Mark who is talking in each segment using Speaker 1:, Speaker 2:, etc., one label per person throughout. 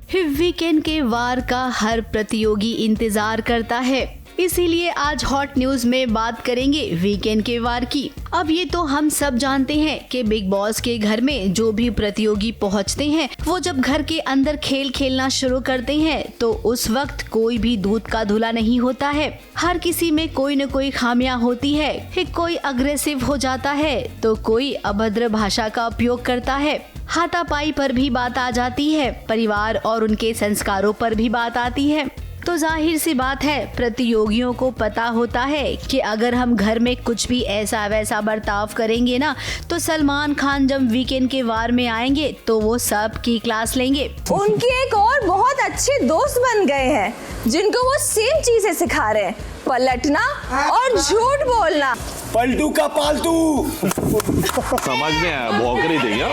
Speaker 1: Weekend के वार का हर प्रतियोगी इंतजार करता है, इसीलिए आज हॉट न्यूज में बात करेंगे वीकेंड के वार की। अब ये तो हम सब जानते हैं कि बिग बॉस के घर में जो भी प्रतियोगी पहुंचते हैं, वो जब घर के अंदर खेल खेलना शुरू करते हैं तो उस वक्त कोई भी दूध का धुला नहीं होता है। हर किसी में कोई न कोई खामियां होती है। कोई अग्रेसिव हो जाता है तो कोई अभद्र भाषा का उपयोग करता है। हाथापाई पर भी बात आ जाती है, परिवार और उनके संस्कारों पर भी बात आती है। तो जाहिर सी बात है, प्रतियोगियों को पता होता है कि अगर हम घर में कुछ भी ऐसा वैसा बर्ताव करेंगे ना, तो सलमान खान जब वीकेंड के वार में आएंगे तो वो सब की क्लास लेंगे।
Speaker 2: उनके एक और बहुत अच्छे दोस्त बन गए हैं जिनको वो सेम चीजें सिखा रहे हैं, पलटना और झूठ बोलना।
Speaker 3: पलटू का पालतू।
Speaker 4: समझ में आया, भौंक रही थी क्या?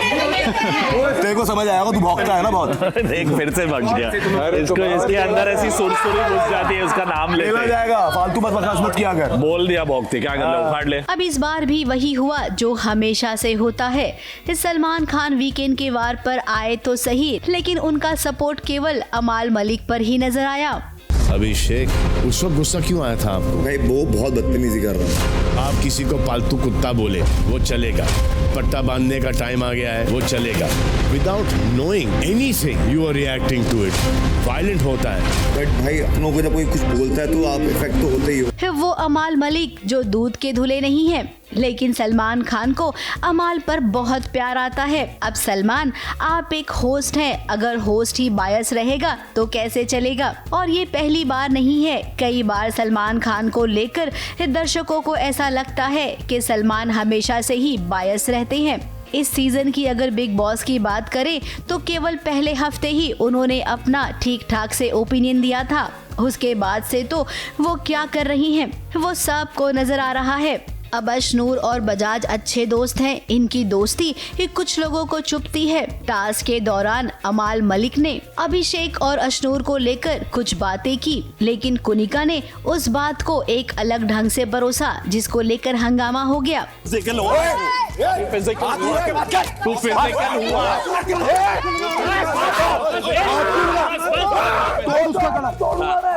Speaker 3: तेरे को समझ आएगा, तू भौंकता है ना बहुत।
Speaker 4: देख फिर से भग गया। इसको इसके अंदर ऐसी सुरसुरी घुस जाती है, उसका नाम लेते
Speaker 3: जाएगा। फालतू मत बकवास मत किया कर।
Speaker 4: बोल दिया भौंकते, क्या कर ले, उखाड़ ले।
Speaker 1: अब इस बार भी वही हुआ जो हमेशा से होता है। सलमान खान वीकेंड के वार पर आए तो सही, लेकिन उनका सपोर्ट केवल अमाल मलिक पर ही नजर आया।
Speaker 5: अभिषेक, उस वक्त गुस्सा क्यों आया था आपको?
Speaker 3: भाई वो बहुत बदतमीजी कर रहा है।
Speaker 5: आप किसी को पालतू कुत्ता बोले वो चलेगा, पट्टा बांधने का टाइम आ गया है वो चलेगा। Without knowing anything you are reacting to it. Violent होता है।
Speaker 3: बट भाई अपनों को जब कोई कुछ बोलता है तो आप इफेक्ट तो होते ही हो।
Speaker 1: वो अमाल मलिक जो दूध के धुले नहीं है, लेकिन सलमान खान को अमाल पर बहुत प्यार आता है। अब सलमान, आप एक होस्ट हैं, अगर होस्ट ही बायस रहेगा तो कैसे चलेगा? और ये पहली बार नहीं है, कई बार सलमान खान को लेकर दर्शकों को ऐसा लगता है कि सलमान हमेशा से ही बायस रहते हैं। इस सीजन की अगर बिग बॉस की बात करें तो केवल पहले हफ्ते ही उन्होंने अपना ठीक ठाक से ओपिनियन दिया था। उसके बाद से तो वो क्या कर रही हैं, वो सबको नजर आ रहा है। अब अशनूर और बजाज अच्छे दोस्त हैं। इनकी दोस्ती कुछ लोगों को चुभती है। टास्क के दौरान अमाल मलिक ने अभिषेक और अशनूर को लेकर कुछ बातें की, लेकिन कुनिका ने उस बात को एक अलग ढंग से परोसा, जिसको लेकर हंगामा हो गया।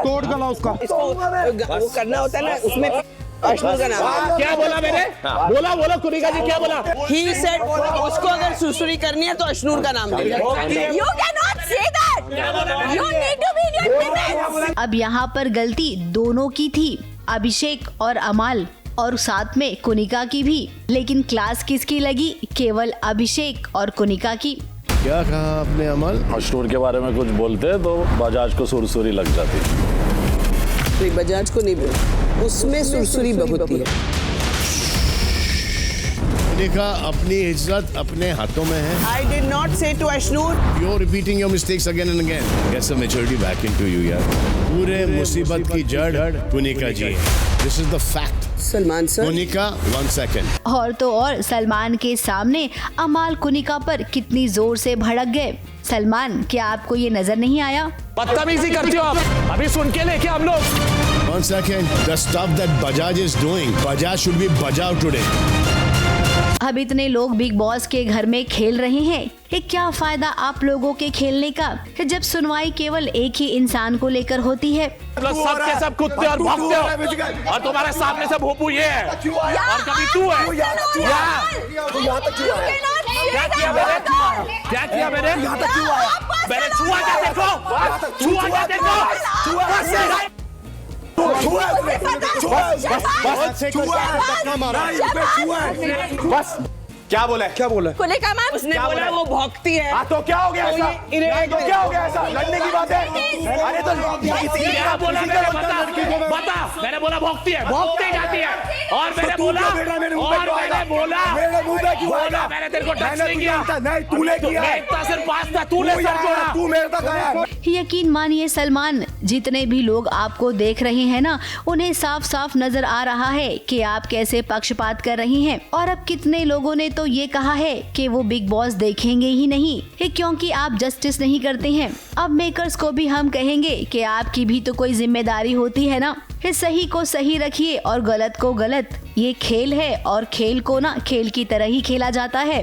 Speaker 3: तोड़ गला उसका।
Speaker 2: वो करना होता है ना, उसमें अशनूर का नाम
Speaker 4: क्या बोला मैंने? बोला कुनिका जी क्या बोला?
Speaker 2: He said उसको अगर सुसुरी करनी है तो अशनूर का नाम लेगा। You cannot say that. You need to be in your limits.
Speaker 1: अब यहाँ पर गलती दोनों की थी, अभिषेक और अमाल, और साथ में कुनिका की भी। लेकिन क्लास किसकी लगी? केवल अभिषेक और कुनिका की।
Speaker 5: क्या कहा आपने अमल?
Speaker 4: अशनूर के बारे में कुछ बोलते तो बजाज को सुरसुरी लग जाती।
Speaker 2: तो बजाज को नहीं बोल, उसमें सुरसुरी बहुत है।
Speaker 5: देखा, अपनी इज्जत अपने हाथों में है।
Speaker 2: I did not say to Ashnur.
Speaker 5: You're repeating your mistakes again and again. Get some maturity back into you यार। पूरे मुसीबत की जड़ कुनिका जी। This is the fact.
Speaker 2: Salman sir.
Speaker 5: Kunika, 1 second.
Speaker 1: और तो और सलमान के सामने अमाल कुनिका पर कितनी जोर से भड़क गए। सलमान, क्या आपको ये नजर नहीं आया?
Speaker 4: बदतमीजी करते हो आप, अभी सुन के लेके हम लोग।
Speaker 5: 1 second. The stuff that Bajaj is doing, Bajaj should be Bajaj today.
Speaker 1: अब इतने लोग बिग बॉस के घर में खेल रहे हैं, क्या फायदा आप लोगों के खेलने का, जब सुनवाई केवल एक ही इंसान को लेकर होती है।
Speaker 4: सब के सब कुत्ते और भौंकते हो, और तुम्हारे सामने से भोपू ये है और कभी तू है। क्या किया मैंने? क्या किया मैंने? मैंने छुआ क्या देखो? छुआ क्या देखो?
Speaker 3: बस क्या बोला है? क्या बोला है?
Speaker 2: कुनिका मैम, उसने बोला वो भौंकती है।
Speaker 3: हाँ तो क्या हो गया ऐसा? तो क्या हो गया ऐसा? लड़ने की बात है? अरे तो
Speaker 4: क्या बोला मैंने? बता। मैंने बोला भौंकती है, भौंकती जाती है। और मैंने बोला मैंने तेरे को टच नहीं किया।
Speaker 3: नहीं, तूने किया।
Speaker 4: मैं इतना सिर्फ पास था, तूने सर जोड़ा।
Speaker 3: तू मेरे तक आया।
Speaker 1: यकीन मानिए सलमान, जितने भी लोग आपको देख रहे हैं ना, उन्हें साफ साफ नजर आ रहा है कि आप कैसे पक्षपात कर रही हैं। और अब कितने लोगों ने तो ये कहा है कि वो बिग बॉस देखेंगे ही नहीं, क्योंकि आप जस्टिस नहीं करते हैं। अब मेकर्स को भी हम कहेंगे कि आपकी भी तो कोई जिम्मेदारी होती है ना। सही को सही रखिए और गलत को गलत। ये खेल है और खेल को ना खेल की तरह ही खेला जाता है।